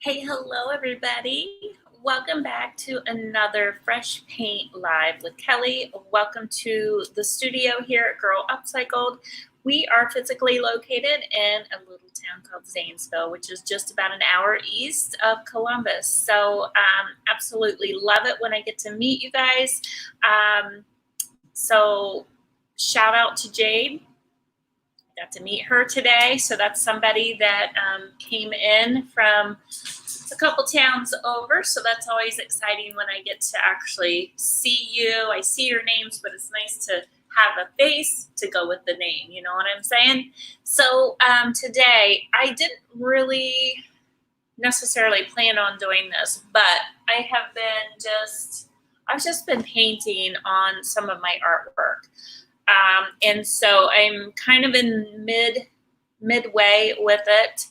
Hey, hello everybody. Welcome back to another Fresh Paint Live with Kelly. Welcome to the studio here at Girl Upcycled. We are physically located in a little town called Zanesville, which is just about an hour east of Columbus. So absolutely love it when I get to meet you guys. So shout out to Jade. Got to meet her today. So that's somebody that came in from a couple towns over. So that's always exciting when I get to actually see you. I see your names, but it's nice to have a face to go with the name. You know what I'm saying? So today I didn't really necessarily plan on doing this, but I've just been painting on some of my artwork. And so I'm kind of in midway with it.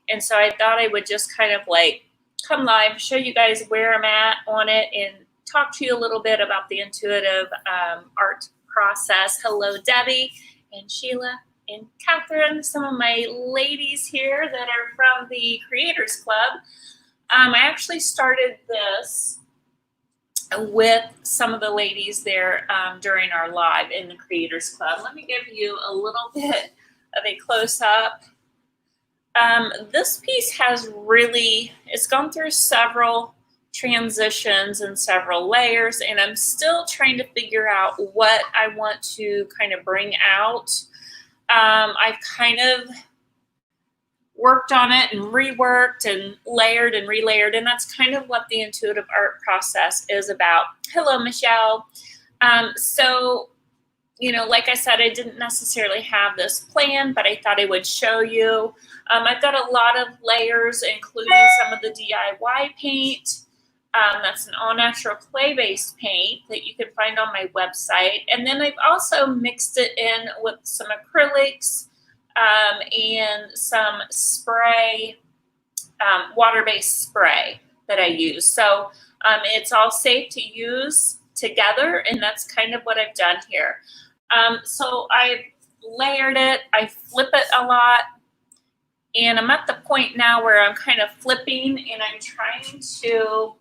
And so I thought I would just kind of like come live, show you guys where I'm at on it, and talk to you a little bit about the intuitive art process. Hello, Debbie and Sheila and Catherine, some of my ladies here that are from the Creators Club. I actually started this with some of the ladies there during our live in the Creators Club. Let me give you a little bit of a close-up. This piece it's gone through several transitions and several layers, and I'm still trying to figure out what I want to kind of bring out. I've kind of worked on it and reworked and layered and relayered, and that's kind of what the intuitive art process is about. Hello, Michelle. So, you know, like I said, I didn't necessarily have this plan, but I thought I would show you. I've got a lot of layers, including some of the DIY paint. That's an all-natural clay-based paint that you can find on my website. And then I've also mixed it in with some acrylics, and some spray, water-based spray that I use. So it's all safe to use together, and that's kind of what I've done here. So I've layered it, I flip it a lot, and I'm at the point now where I'm kind of flipping and I'm trying to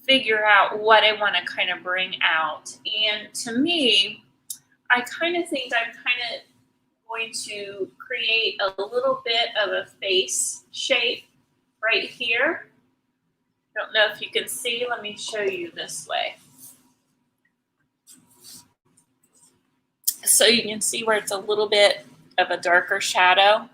figure out what I want to kind of bring out. And to me, I kind of think I'm kind of going to create a little bit of a face shape right here. I don't know if you can see. Let me show you this way. So you can see where it's a little bit of a darker shadow.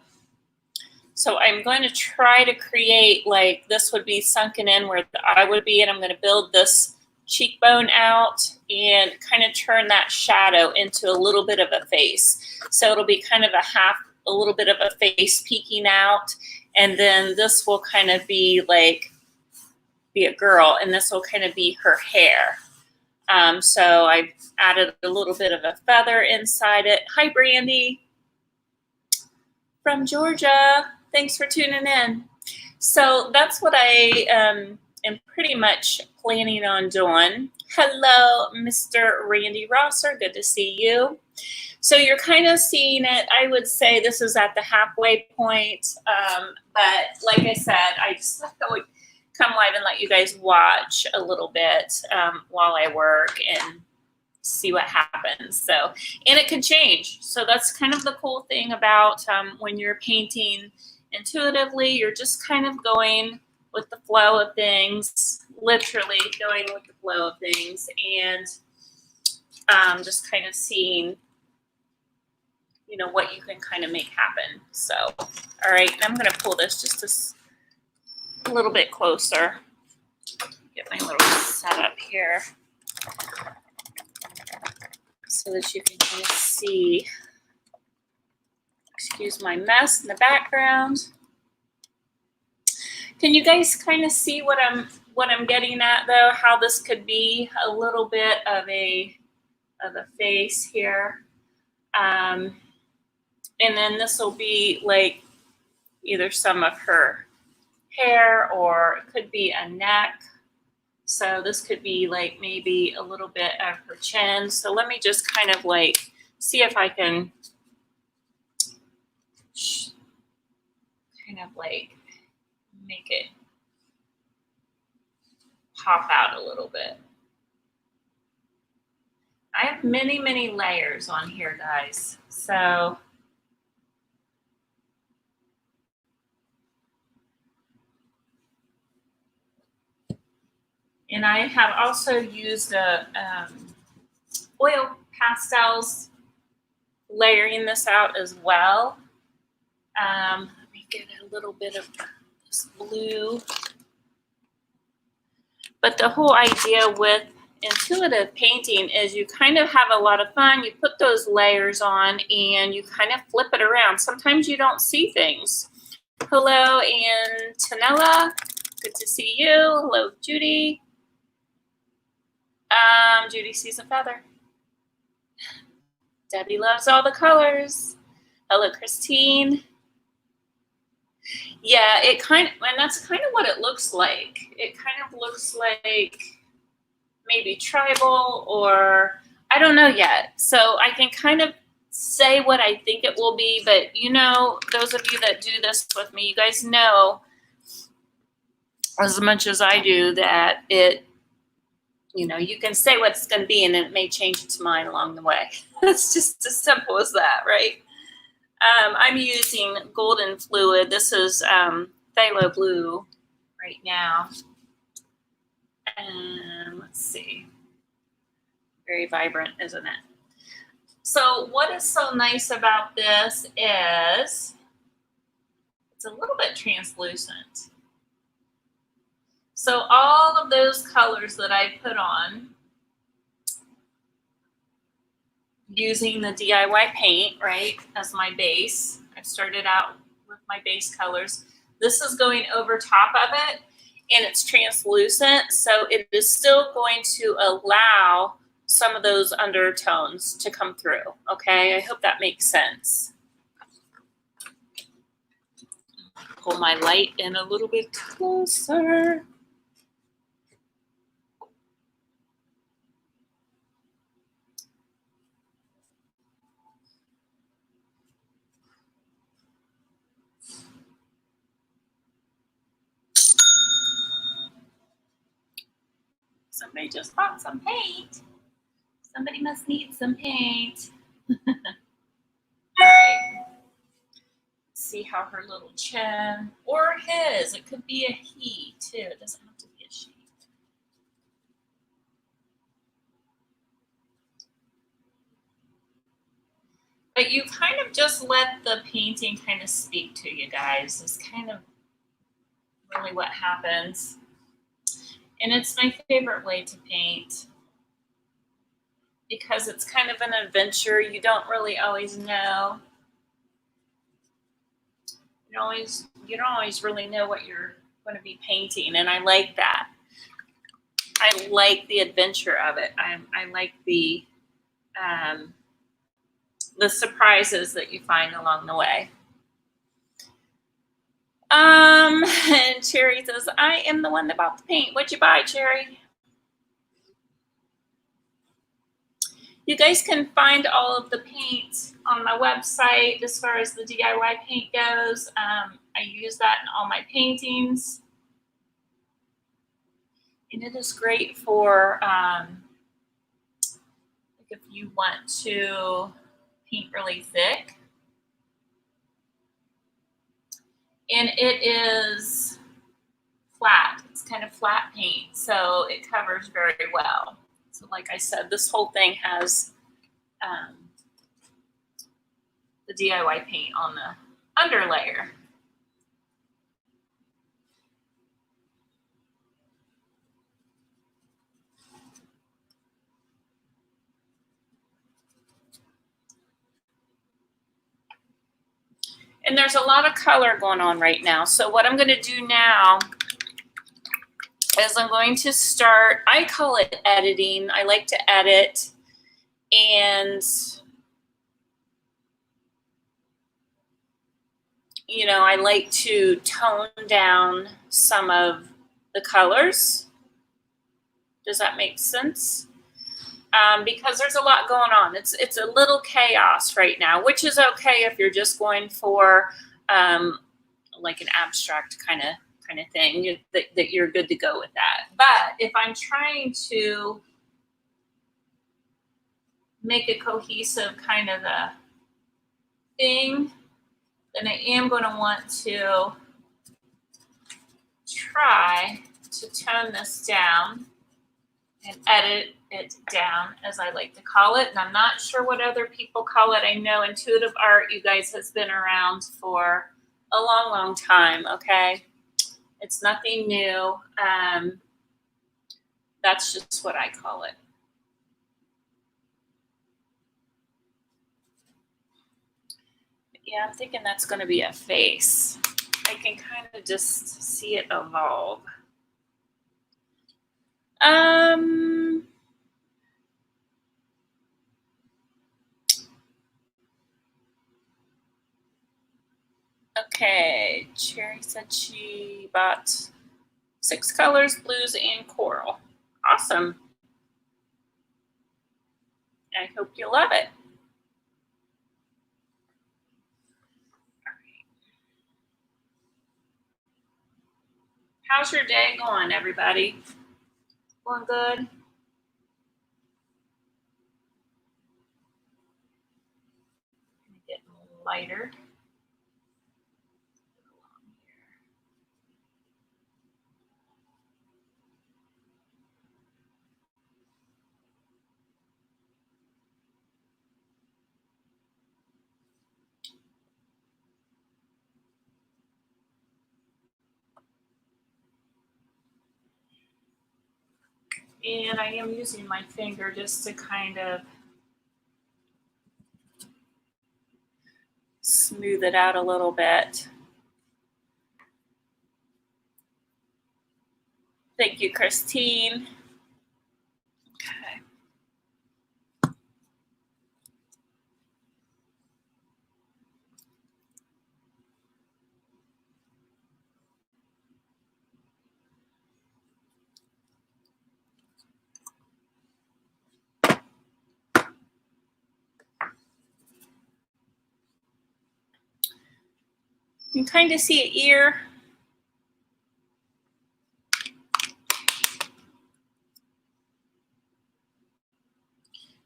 So I'm going to try to create, like, this would be sunken in where the eye would be, and I'm going to build this cheekbone out and kind of turn that shadow into a little bit of a face. So it'll be kind of a little bit of a face peeking out, and then this will kind of be a girl, and this will kind of be her hair. So I've added a little bit of a feather inside it. Hi, Brandy from Georgia. Thanks for tuning in. So that's what I am pretty much planning on doing. Hello, Mr. Randy Rosser. Good to see you. So you're kind of seeing it. I would say this is at the halfway point. But like I said, I just thought I would come live and let you guys watch a little bit while I work and see what happens. So, and it could change. So that's kind of the cool thing about when you're painting intuitively, you're just kind of going with the flow of things, literally going with the flow of things, and just kind of seeing, you know, what you can kind of make happen. So, all right, and I'm going to pull this just a little bit closer. Get my little setup here so that you can kind of see. Excuse my mess in the background. Can you guys kind of see what I'm getting at, though? How this could be a little bit of a face here, and then this will be like either some of her hair, or it could be a neck. So this could be like maybe a little bit of her chin. So let me just kind of like see if I can kind of like make it pop out a little bit. I have many, many layers on here, guys. So and I have also used a oil pastels layering this out as well. Let me get a little bit of this blue. But the whole idea with intuitive painting is you kind of have a lot of fun. You put those layers on and you kind of flip it around. Sometimes you don't see things. Hello, Antonella. Good to see you. Hello, Judy. Judy sees a feather. Debbie loves all the colors. Hello, Christine. Yeah, it kind of, and that's kind of what it looks like. It kind of looks like maybe tribal, or I don't know yet. So I can kind of say what I think it will be, but you know, those of you that do this with me, you guys know as much as I do that it, you know, you can say what it's going to be and it may change its mind along the way. It's just as simple as that, right? I'm using golden fluid. This is phthalo blue right now. And let's see. Very vibrant, isn't it? So what is so nice about this is it's a little bit translucent. So all of those colors that I put on using the DIY paint, right, as my base. I started out with my base colors. This is going over top of it, and it's translucent, so it is still going to allow some of those undertones to come through, okay? I hope that makes sense. Pull my light in a little bit closer. Somebody just bought some paint. Somebody must need some paint. All right. See how her little chin, or his, it could be a he too. It doesn't have to be a she. But you kind of just let the painting kind of speak to you guys. It's kind of really what happens. And it's my favorite way to paint because it's kind of an adventure. You don't really always know. You don't always really know what you're going to be painting, and I like that. I like the adventure of it. I like the surprises that you find along the way. And Cherry says, I am the one that bought the paint. What'd you buy, Cherry? You guys can find all of the paint on my website as far as the DIY paint goes. I use that in all my paintings. And it is great for if you want to paint really thick. And it is flat. It's kind of flat paint, so it covers very well. So like I said, this whole thing has the DIY paint on the under layer. And there's a lot of color going on right now. So what I'm going to do now is I'm going to start, I call it editing. I like to edit, and you know, I like to tone down some of the colors. Does that make sense? Because there's a lot going on. It's a little chaos right now, which is okay if you're just going for like an abstract kind of kind of thing, that you're good to go with that. But if I'm trying to make a cohesive kind of a thing, then I am going to want to try to tone this down and edit it down, as I like to call it. And I'm not sure what other people call it. I know intuitive art, you guys, has been around for a long, long time, okay? It's nothing new. That's just what I call it. Yeah, I'm thinking that's going to be a face. I can kind of just see it evolve. Okay, Cherry said she bought 6 colors, blues and coral. Awesome. I hope you love it. All right. How's your day going, everybody? Going good? Get lighter. And I am using my finger just to kind of smooth it out a little bit. Thank you, Christine. Okay. You can kind of see an ear.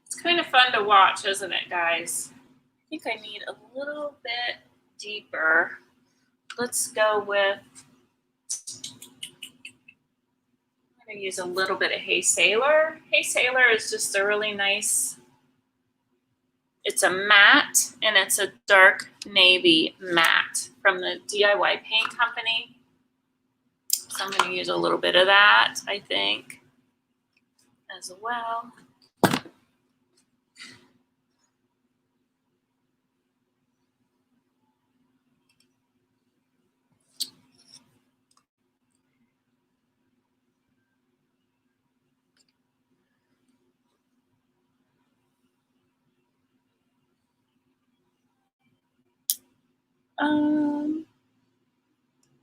It's kind of fun to watch, isn't it, guys? I think I need a little bit deeper. Let's go with, I'm going to use a little bit of Hey Sailor. Hey Sailor is just a really nice, it's a matte, and it's a dark navy matte from the DIY Paint Company. So I'm going to use a little bit of that, I think, as well.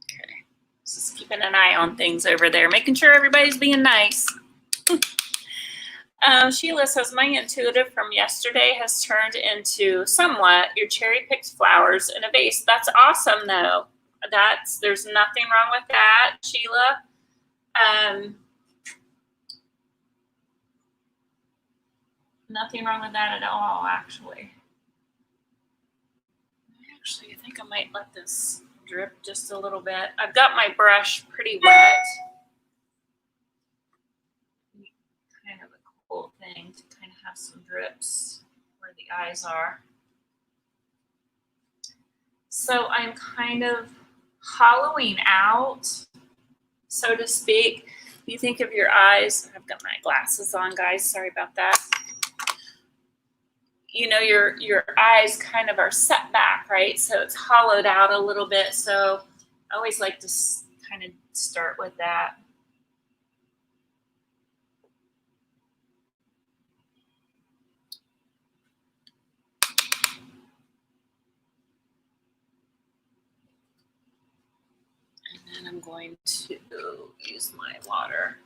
Okay, just keeping an eye on things over there, making sure everybody's being nice. Sheila says, my intuitive from yesterday has turned into somewhat your cherry-picked flowers in a vase. That's awesome, though. There's nothing wrong with that, Sheila. Nothing wrong with that at all, actually. Actually, I think I might let this drip just a little bit. I've got my brush pretty wet. Kind of a cool thing to kind of have some drips where the eyes are. So I'm kind of hollowing out, so to speak. If you think of your eyes, I've got my glasses on, guys. Sorry about that. You know, your eyes kind of are set back, right? So it's hollowed out a little bit. So I always like to kind of start with that. And then I'm going to use my water.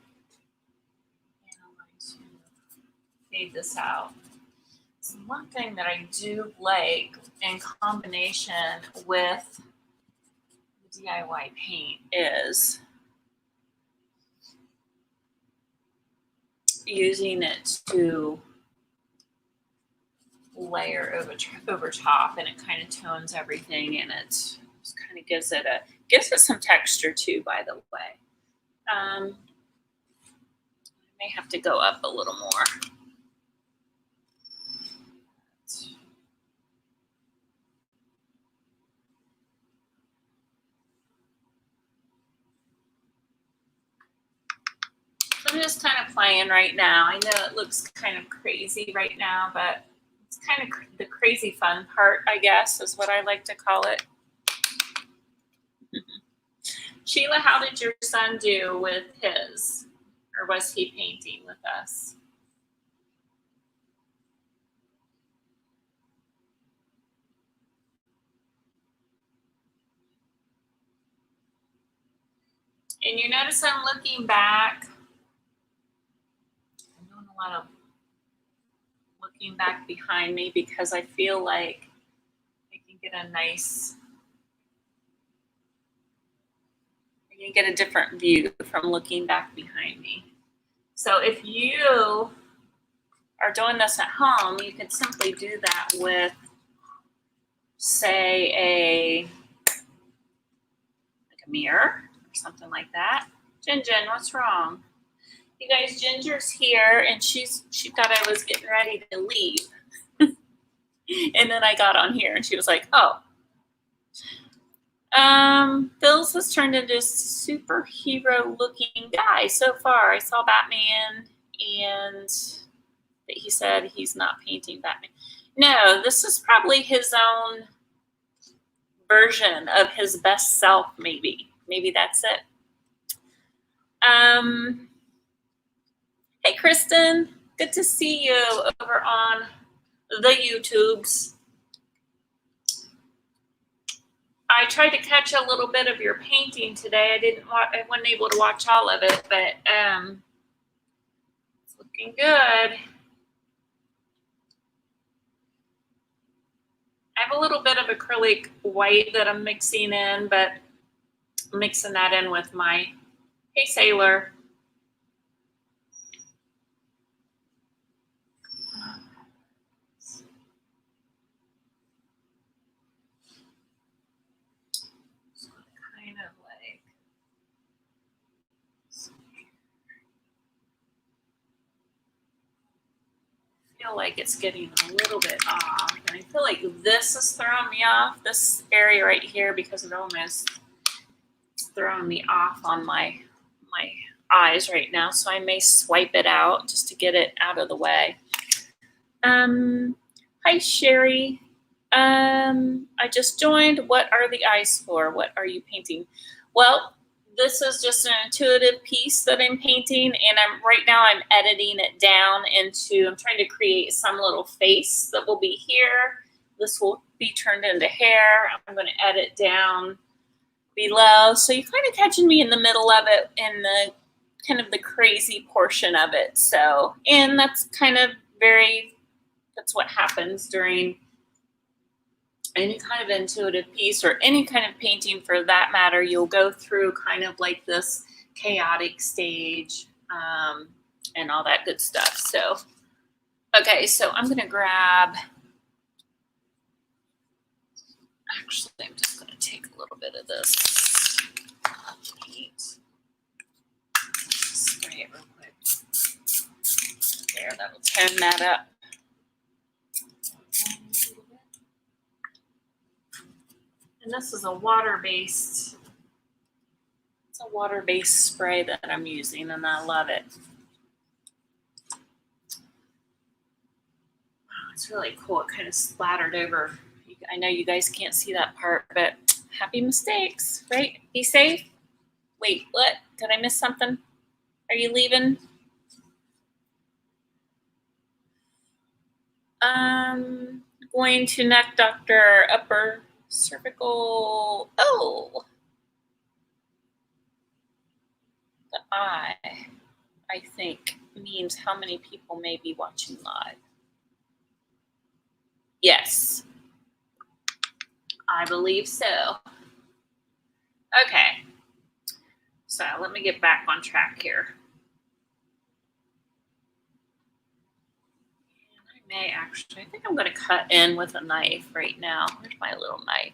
And I'm going to fade this out. So one thing that I do like in combination with DIY paint is using it to layer over top, and it kind of tones everything, and it just kind of gives it some texture too, by the way. I may have to go up a little more. I'm just kind of playing right now. I know it looks kind of crazy right now, but it's kind of the crazy fun part, I guess, is what I like to call it. Sheila, how did your son do with his? Or was he painting with us? And you notice I'm looking back. I'm doing a lot of looking back behind me because I feel like I can get a nice, I can get a different view from looking back behind me. So if you are doing this at home, you can simply do that with, say, like a mirror or something like that. Jen, what's wrong? You guys, Ginger's here, and she thought I was getting ready to leave. And then I got on here, and she was like, oh. Phil's has turned into a superhero-looking guy so far. I saw Batman, and he said he's not painting Batman. No, this is probably his own version of his best self, maybe. Maybe that's it. Hey, Kristen, good to see you over on the YouTubes. I tried to catch a little bit of your painting today. I wasn't able to watch all of it, but it's looking good. I have a little bit of acrylic white that I'm mixing in, but I'm mixing that in with my Hey Sailor. Kind of like, I feel like it's getting a little bit off, and I feel like this is throwing me off, this area right here, because it almost is throwing me off on my eyes right now, so I may swipe it out just to get it out of the way. Hi, Sherry. I just joined. What are the eyes for? What are you painting? Well, this is just an intuitive piece that I'm painting, and right now I'm editing it down into, I'm trying to create some little face that will be here. This will be turned into hair. I'm going to edit down below. So you're kind of catching me in the middle of it, in the kind of the crazy portion of it. So, and that's kind of that's what happens during any kind of intuitive piece or any kind of painting for that matter. You'll go through kind of like this chaotic stage and all that good stuff. So, okay, so I'm going to grab, actually, I'm just going to take a little bit of this paint, spray it real quick. There, that will tone that up. And this is a water-based, it's a water-based spray that I'm using, and I love it. Wow, it's really cool. It kind of splattered over. I know you guys can't see that part, but happy mistakes, right? Be safe. Wait, what? Did I miss something? Are you leaving? Going to neck doctor, upper cervical. Oh, the eye, I think, means how many people may be watching live. Yes, I believe so. Okay. So let me get back on track here. I think I'm going to cut in with a knife right now. Where's my little knife?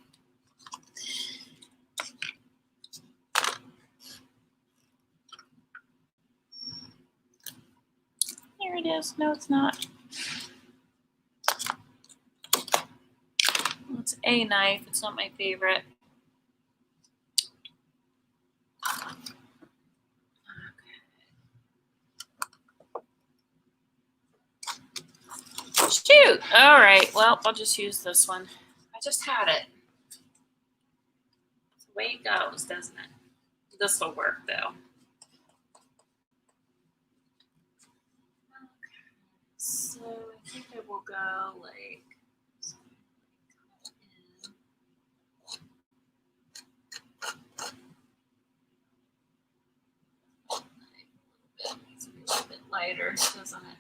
Here it is. No, it's not. It's a knife. It's not my favorite. Shoot. All right. Well, I'll just use this one. I just had it. That's the way it goes, doesn't it? This will work, though. Okay. So I think I will go like. It's a little bit lighter, doesn't it?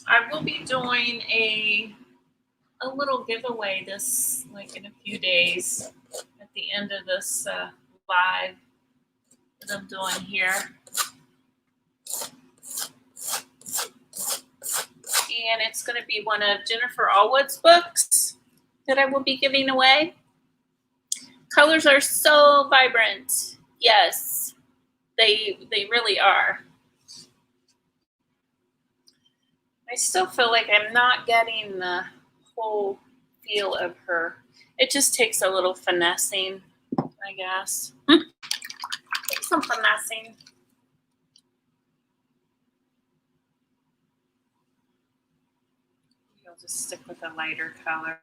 I will be doing a little giveaway this, like in a few days, at the end of this live that I'm doing here. And it's going to be one of Jennifer Allwood's books that I will be giving away. Colors are so vibrant. Yes, they really are. I still feel like I'm not getting the whole feel of her. It just takes a little finessing, I guess. Takes some finessing. I'll just stick with a lighter color.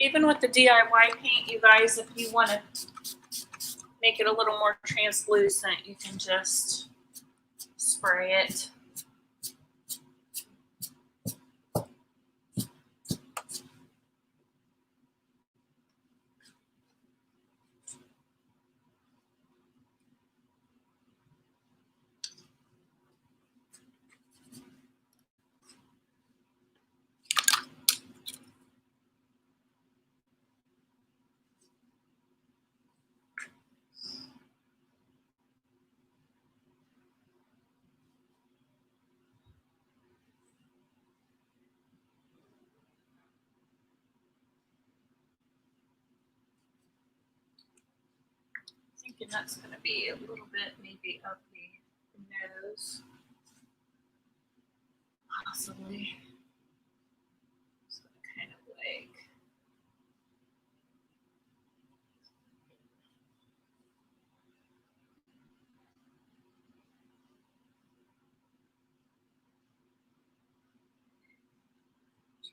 Even with the DIY paint, you guys, if you want to make it a little more translucent, you can just spray it. Thinking that's going to be a little bit maybe up the nose, possibly. Just kind of like.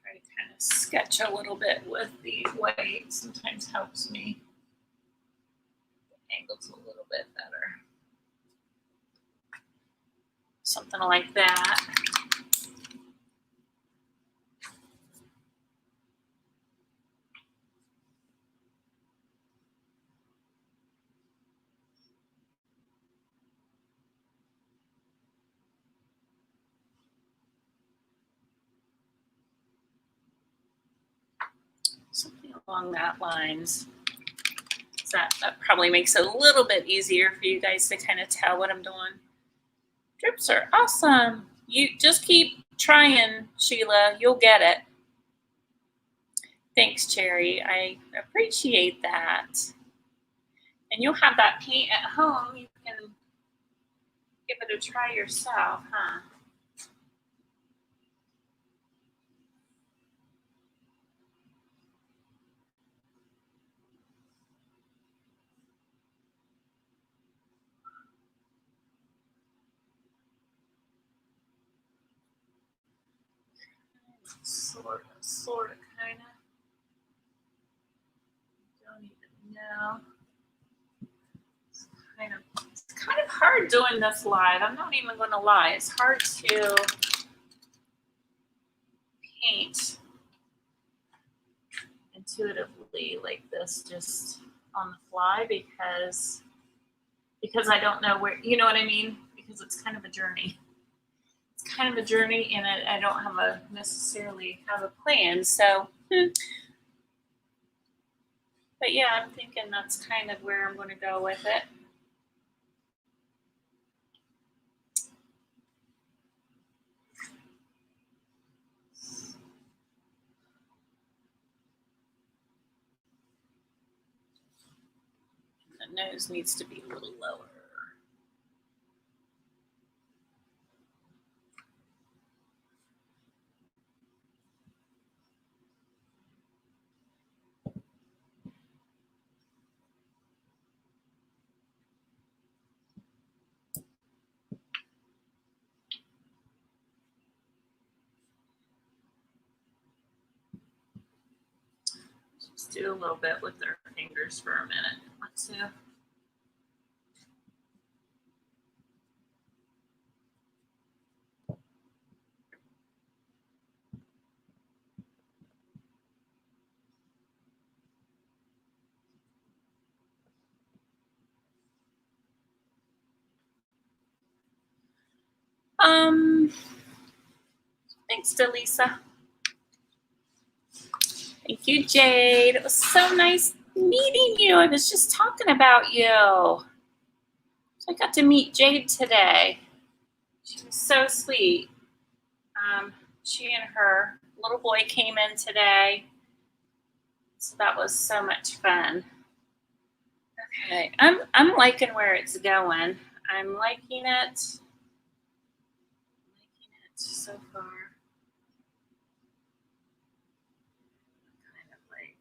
Try to kind of sketch a little bit with the white. Sometimes helps me. The angle's a little bit better. Something like that. Something along that lines. So that probably makes it a little bit easier for you guys to kind of tell what I'm doing. Drips are awesome. You just keep trying, Sheila. You'll get it. Thanks, Cherry. I appreciate that. And you'll have that paint at home. You can give it a try yourself, huh? Sort of, kind of. Don't even know. It's kind of hard doing this live. I'm not even going to lie. It's hard to paint intuitively like this, just on the fly, because I don't know where, you know what I mean? Because it's kind of a journey. It's kind of a journey, and I don't have necessarily have a plan. So, but yeah, I'm thinking that's kind of where I'm going to go with it. The nose needs to be a little lower. Just do a little bit with their fingers for a minute. Let's see. Thanks, Delisa. Thank you, Jade. It was so nice meeting you. I was just talking about you. So I got to meet Jade today. She was so sweet. She and her little boy came in today. So that was so much fun. Okay, I'm liking where it's going. I'm liking it. So far. Kind of like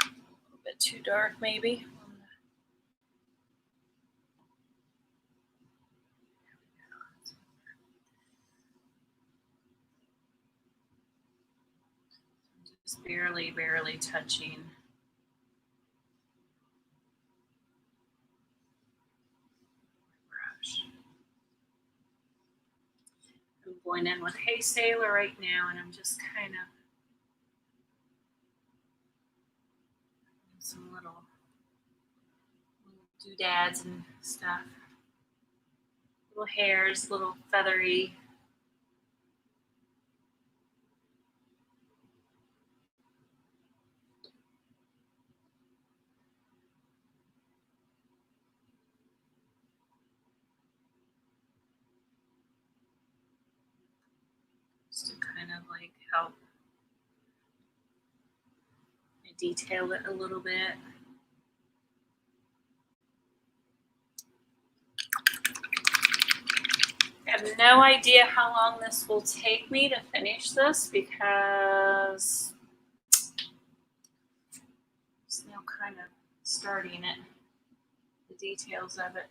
a little bit too dark, maybe. Just barely touching. Brush. I'm going in with Hey Sailor right now, and I'm just kind of some little doodads and stuff. Little hairs, little feathery. Just to kind of like help detail it a little bit. I have no idea how long this will take me to finish this, because I'm still kind of starting it, the details of it.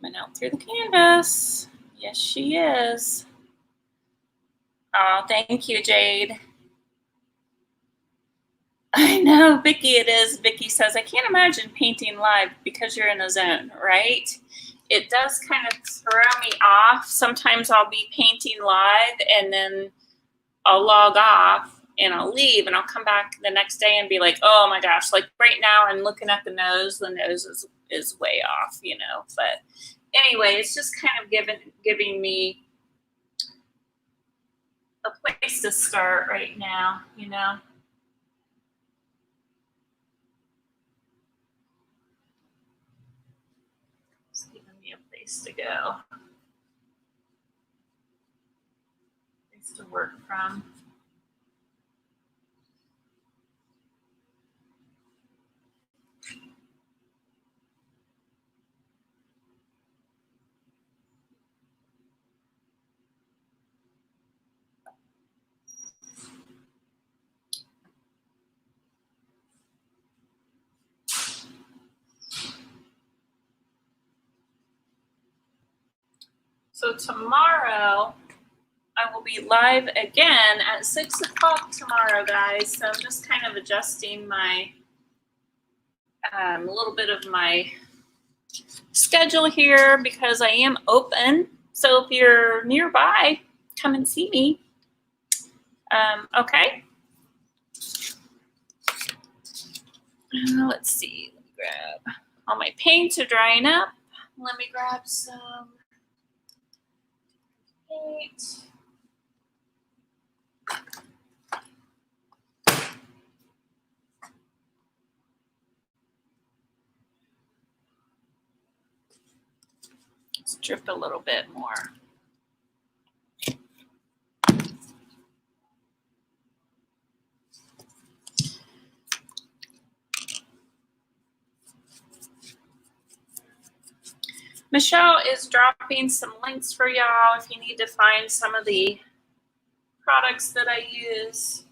Coming out through the canvas. Yes, she is. Oh, thank you, Jade. I know, Vicky, it is. Vicky says, I can't imagine painting live because you're in a zone, right? It does kind of throw me off. Sometimes I'll be painting live and then I'll log off and I'll leave and I'll come back the next day and be like, oh my gosh, like right now I'm looking at the nose is way off, you know. But anyway, it's just kind of giving me a place to start right now, you know. It's giving me a place to go. Place to work from. So tomorrow, I will be live again at 6 o'clock tomorrow, guys. So I'm just kind of adjusting my, a little bit of my schedule here because I am open. So if you're nearby, come and see me. Okay. Let's see. Let me grab all my paints are drying up. Let me grab some paint. Let's drip a little bit more. Michelle is dropping some links for y'all if you need to find some of the products that I use.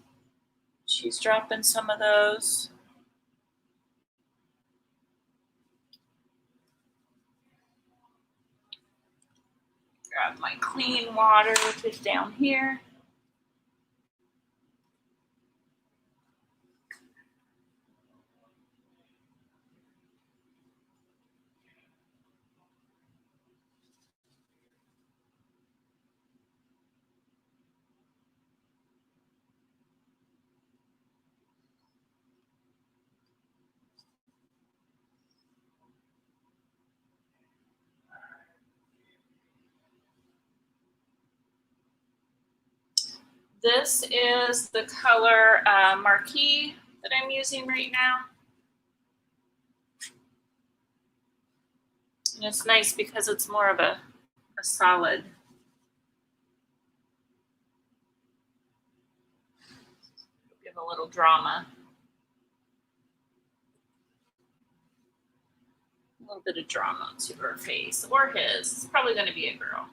She's dropping some of those. Grab my clean water, which is down here. This is the color Marquee that I'm using right now. And it's nice because it's more of a solid. Give a little drama. A little bit of drama to her face, or his. It's probably going to be a girl.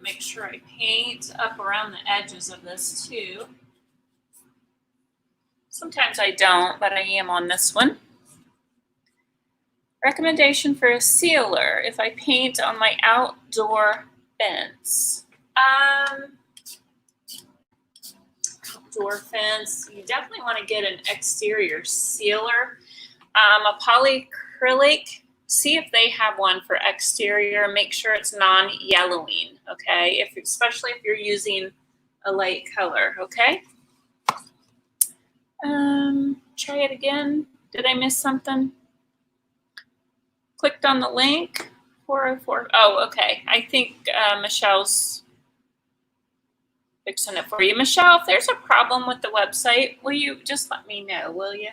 Make sure I paint up around the edges of this too. Sometimes I don't, but I am on this one. Recommendation for a sealer if I paint on my outdoor fence. Outdoor fence, you definitely want to get an exterior sealer. A polyacrylic, see if they have one for exterior. Make sure it's non-yellowing, okay? Especially if you're using a light color, okay? Try it again. Did I miss something? Clicked on the link. 404. Oh, okay. I think Michelle's fixing it for you. Michelle, if there's a problem with the website, will you just let me know, will you?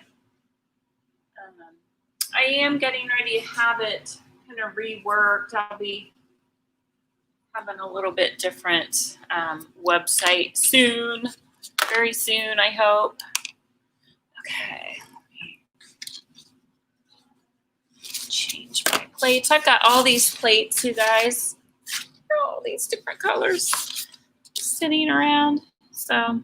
I am getting ready to have it kind of reworked. I'll be having a little bit different website soon, very soon, I hope. Okay, let me change my plates. I've got all these plates, you guys. All these different colors sitting around. So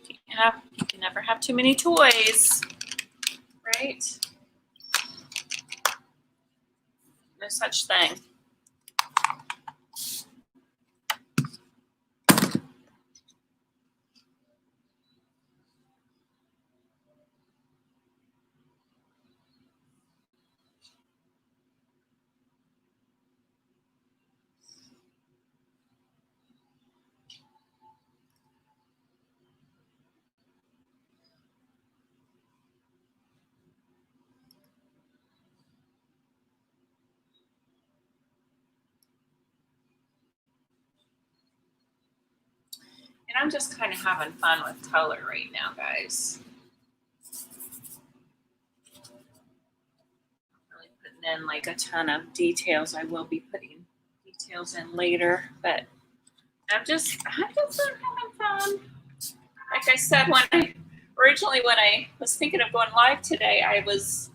you can never have too many toys, right? No such thing. And I'm just kind of having fun with color right now, guys. Really putting in like a ton of details. I will be putting details in later, but I'm just having fun. Like I said, when I was thinking of going live today, I was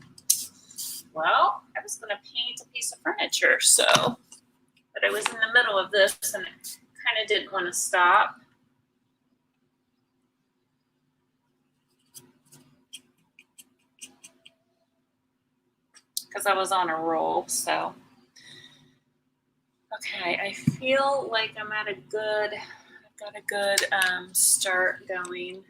going to paint a piece of furniture. So, but I was in the middle of this and kind of didn't want to stop. Because I was on a roll. So, okay, I feel like I've got a good start going.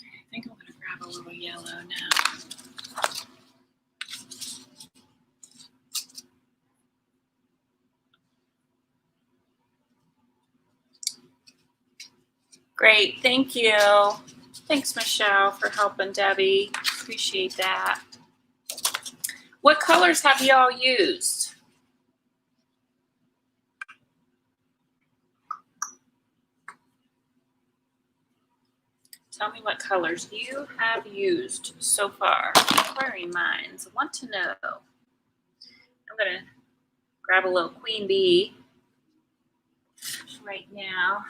I think I'm going to grab a little yellow now. Great, thank you. Thanks, Michelle, for helping Debbie. Appreciate that. What colors have y'all used? Tell me what colors you have used so far. Inquiring minds want to know. I'm going to grab a little queen bee right now.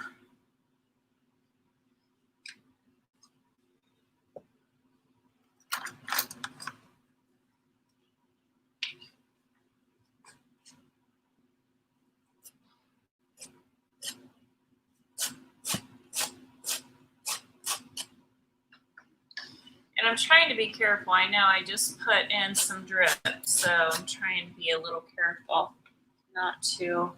And I'm trying to be careful. I know I just put in some drip, so I'm trying to be a little careful not to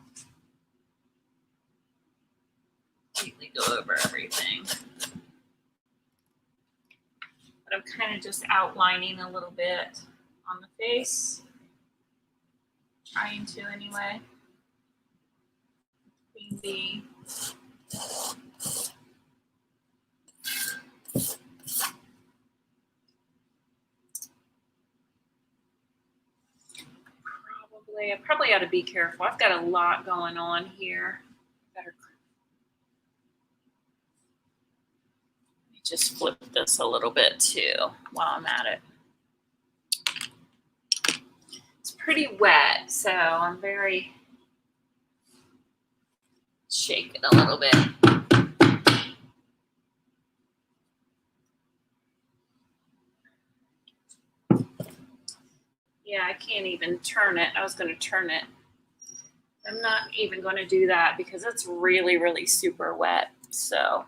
completely go over everything. But I'm kind of just outlining a little bit on the face. Trying to anyway. Queen bee. I probably ought to be careful. I've got a lot going on here. Better let me just flip this a little bit too while I'm at it. It's pretty wet, so I'm very shake it a little bit. Yeah, I can't even turn it. I was going to turn it. I'm not even going to do that because it's really, really super wet. So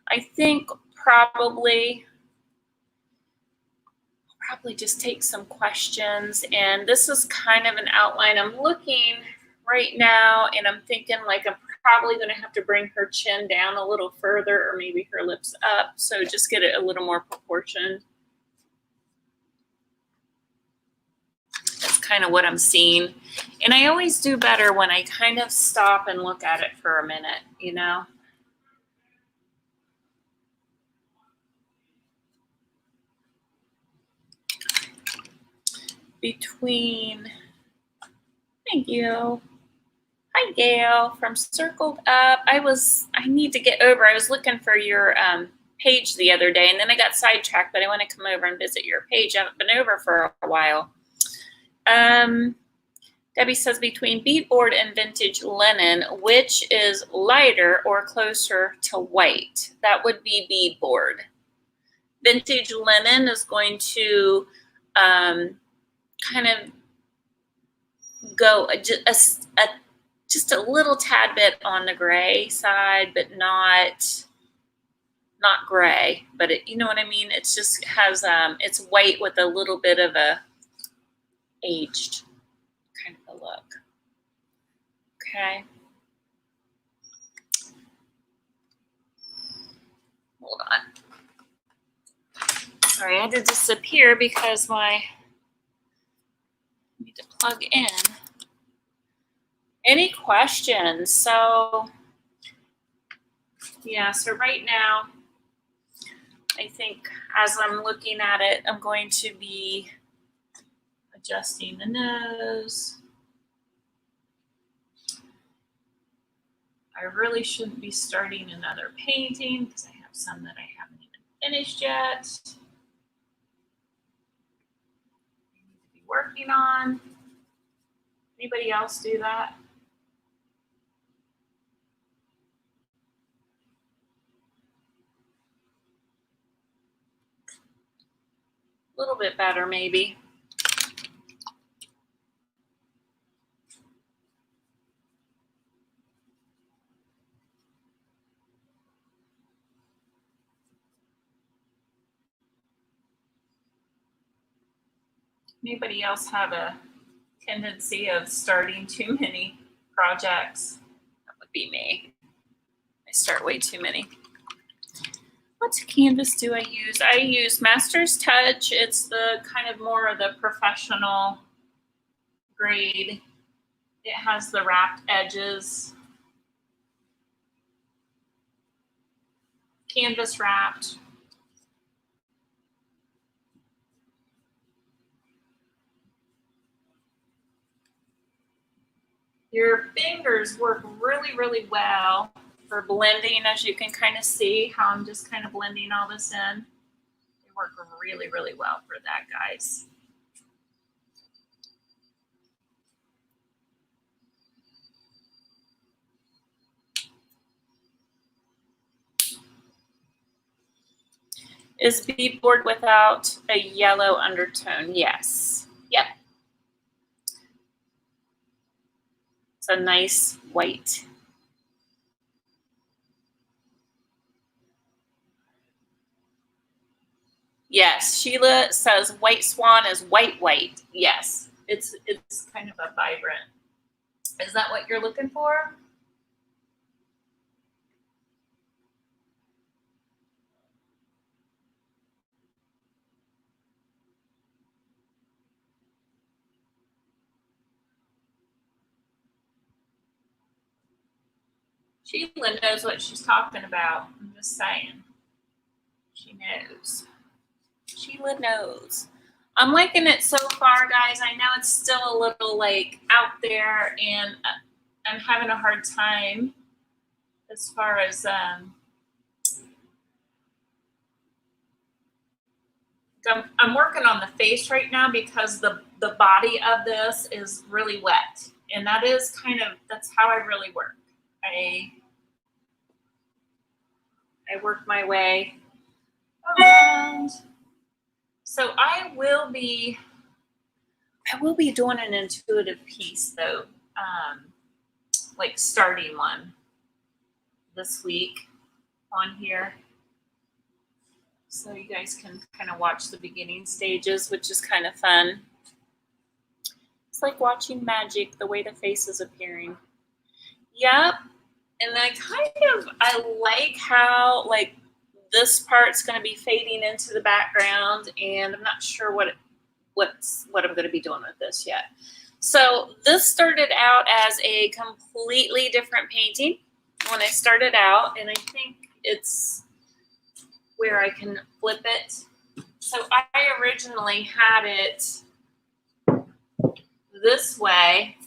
I think probably just take some questions. And this is kind of an outline. I'm looking right now and I'm thinking like I'm probably going to have to bring her chin down a little further or maybe her lips up. So just get it a little more proportioned. That's kind of what I'm seeing. And I always do better when I kind of stop and look at it for a minute, you know? Thank you. Hi, Hi, Gail from Circled Up. I need to get over. I was looking for your page the other day, and then I got sidetracked, but I want to come over and visit your page. I haven't been over for a while. Debbie says, between beadboard and vintage linen, which is lighter or closer to white? That would be beadboard. Vintage linen is going to kind of go just a little tad bit on the gray side, but not gray, but you know what I mean? It just has, it's white with a little bit of a aged kind of a look. Okay. Hold on. Sorry, I had to disappear because I need to plug in. Any questions? So, yeah, so right now, I think as I'm looking at it, I'm going to be adjusting the nose. I really shouldn't be starting another painting because I have some that I haven't even finished yet. I need to be working on. Anybody else do that? A little bit better, maybe. Anybody else have a tendency of starting too many projects? That would be me. I start way too many. What canvas do I use? I use Master's Touch. It's the kind of more of the professional grade. It has the wrapped edges. Canvas wrapped. Your fingers work really, really well for blending, as you can kind of see how I'm just kind of blending all this in. They work really, really well for that, guys. Is beadboard without a yellow undertone? Yes. Yep. It's a nice white. Yes, Sheila says white swan is white. Yes, it's kind of a vibrant. Is that what you're looking for? Sheila knows what she's talking about. I'm just saying. She knows. Sheila knows. I'm liking it so far, guys. I know it's still a little like out there, and I'm having a hard time as far as I'm working on the face right now because the body of this is really wet, and that is that's how I really work. I work my way around. So I will be doing an intuitive piece though, like starting one this week on here. So you guys can kind of watch the beginning stages, which is kind of fun. It's like watching magic, the way the face is appearing. Yep. And I like how like this part's going to be fading into the background, and I'm not sure what I'm going to be doing with this yet. So this started out as a completely different painting when I started out, and I think it's where I can flip it. So I originally had it this way,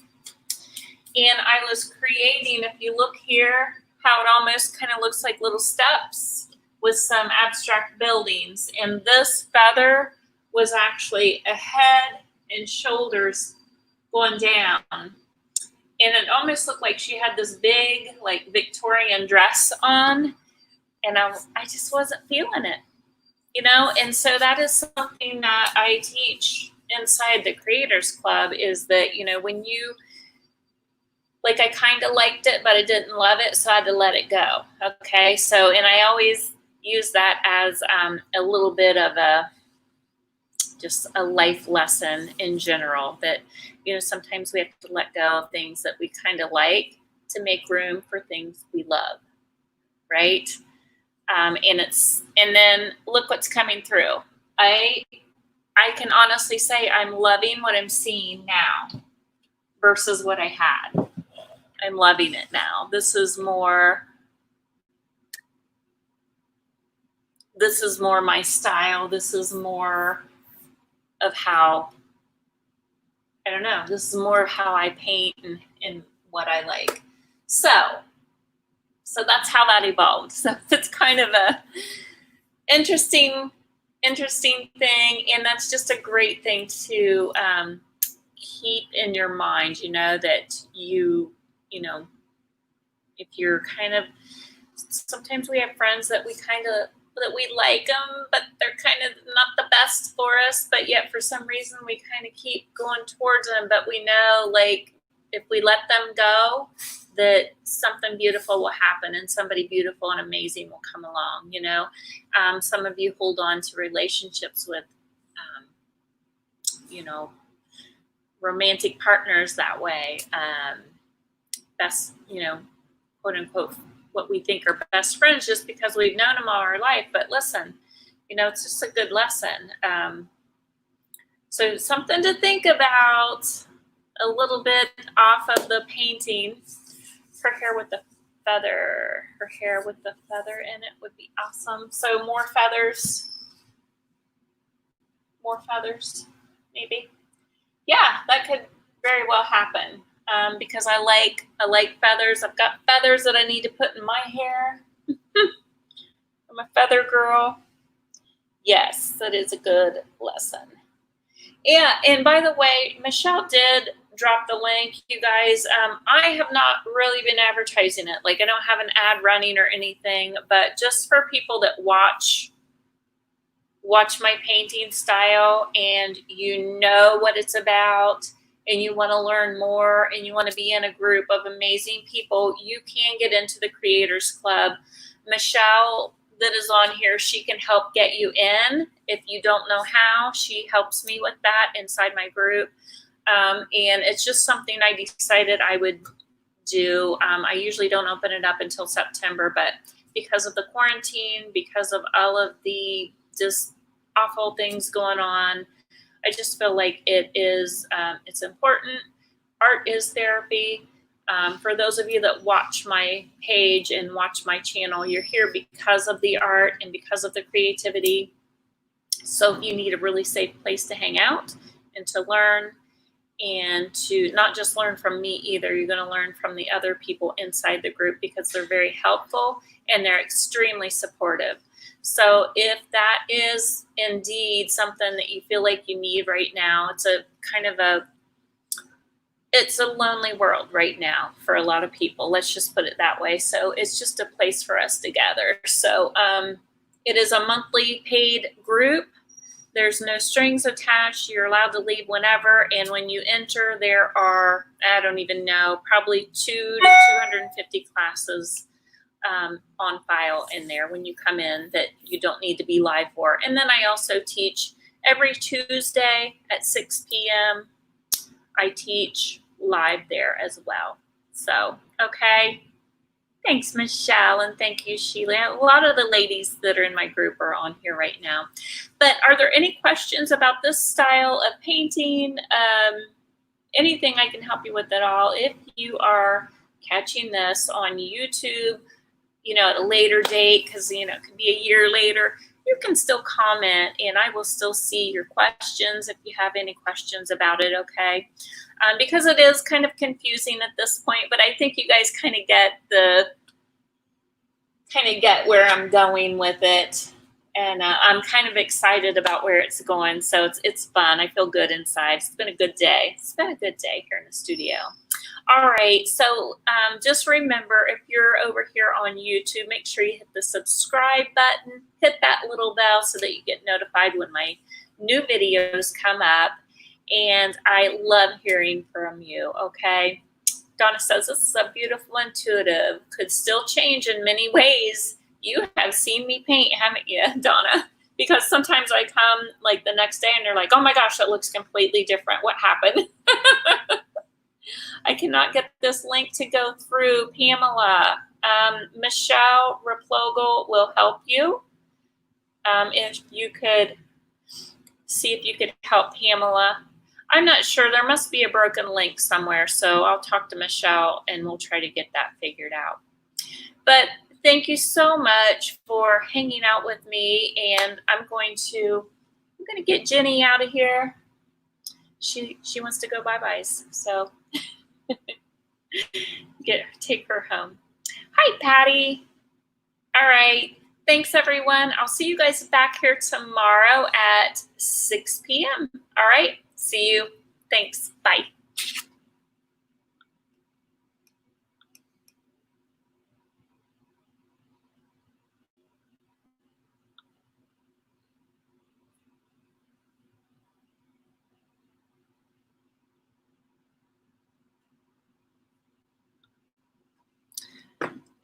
And I was creating, if you look here, how it almost kind of looks like little steps with some abstract buildings. And this feather was actually a head and shoulders going down. And it almost looked like she had this big, like, Victorian dress on. And I just wasn't feeling it, you know? And so that is something that I teach inside the Creators Club, is that, you know, when you, like, I kind of liked it, but I didn't love it, so I had to let it go. Okay, so, and I always use that as a little bit of just a life lesson in general, that, you know, sometimes we have to let go of things that we kind of like to make room for things we love, right? And then look what's coming through. I can honestly say I'm loving what I'm seeing now versus what I had. I'm loving it now. This is more my style. This is more of how, I don't know, this is more of how I paint and what I like. So that's how that evolved. So it's kind of a interesting thing, and that's just a great thing to keep in your mind, you know, that you know, if you're kind of, sometimes we have friends that we like them, but they're kind of not the best for us, but yet for some reason we kind of keep going towards them. But we know, like, if we let them go, that something beautiful will happen, and somebody beautiful and amazing will come along, you know. Some of you hold on to relationships with, you know, romantic partners that way. Best, you know, quote unquote, what we think are best friends just because we've known them all our life. But listen, you know, it's just a good lesson. So something to think about, a little bit off of the painting. Her hair with the feather in it would be awesome. So more feathers, maybe. Yeah, that could very well happen. Because I like feathers. I've got feathers that I need to put in my hair. I'm a feather girl. Yes, that is a good lesson. Yeah, and by the way, Michelle did drop the link, you guys. I have not really been advertising it. Like, I don't have an ad running or anything, but just for people that watch my painting style, and you know what it's about, and you want to learn more, and you want to be in a group of amazing people, you can get into the Creators Club. Michelle, that is on here, she can help get you in. If you don't know how, she helps me with that inside my group. And it's just something I decided I would do. I usually don't open it up until September, but because of the quarantine, because of all of the just awful things going on, I just feel like it's important. Art is therapy. For those of you that watch my page and watch my channel, you're here because of the art and because of the creativity. So you need a really safe place to hang out and to learn, and to not just learn from me either. You're going to learn from the other people inside the group, because they're very helpful and they're extremely supportive. So if that is indeed something that you feel like you need right now, it's a lonely world right now for a lot of people. Let's just put it that way. So it's just a place for us to gather. So it is a monthly paid group. There's no strings attached. You're allowed to leave whenever. And when you enter, there are, I don't even know, probably 200 to 250 classes on file in there when you come in that you don't need to be live for. And then I also teach every Tuesday at 6 p.m. I teach live there as well. So, okay. Thanks, Michelle, and thank you, Sheila. A lot of the ladies that are in my group are on here right now. But are there any questions about this style of painting? Anything I can help you with at all? If you are catching this on YouTube, you know, at a later date, because, you know, it could be a year later, you can still comment and I will still see your questions if you have any questions about it, okay? Because it is kind of confusing at this point, but I think you guys kind of get where I'm going with it. And I'm kind of excited about where it's going. So it's fun. I feel good inside. It's been a good day. It's been a good day here in the studio. All right. So just remember, if you're over here on YouTube, make sure you hit the subscribe button. Hit that little bell so that you get notified when my new videos come up. And I love hearing from you. Okay. Donna says, this is a beautiful intuitive. Could still change in many ways. You have seen me paint, haven't you, Donna? Because sometimes I come like the next day and they're like, oh my gosh, that looks completely different. What happened? I cannot get this link to go through, Pamela. Michelle Replogle will help you. If you could see if you could help Pamela. I'm not sure. There must be a broken link somewhere. So I'll talk to Michelle and we'll try to get that figured out. But thank you so much for hanging out with me. And I'm going to get Jenny out of here. She wants to go bye-byes. So take her home. Hi, Patty. All right. Thanks, everyone. I'll see you guys back here tomorrow at 6 p.m. All right. See you. Thanks. Bye.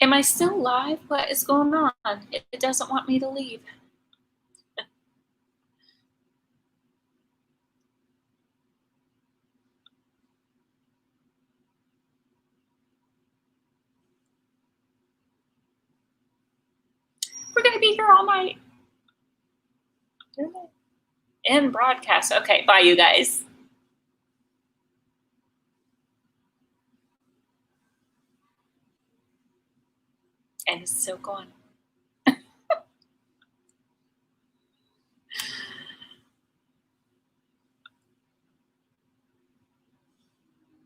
Am I still live? What is going on? It doesn't want me to leave. We're going to be here all night. And broadcast. Okay, bye, you guys. And it's still going.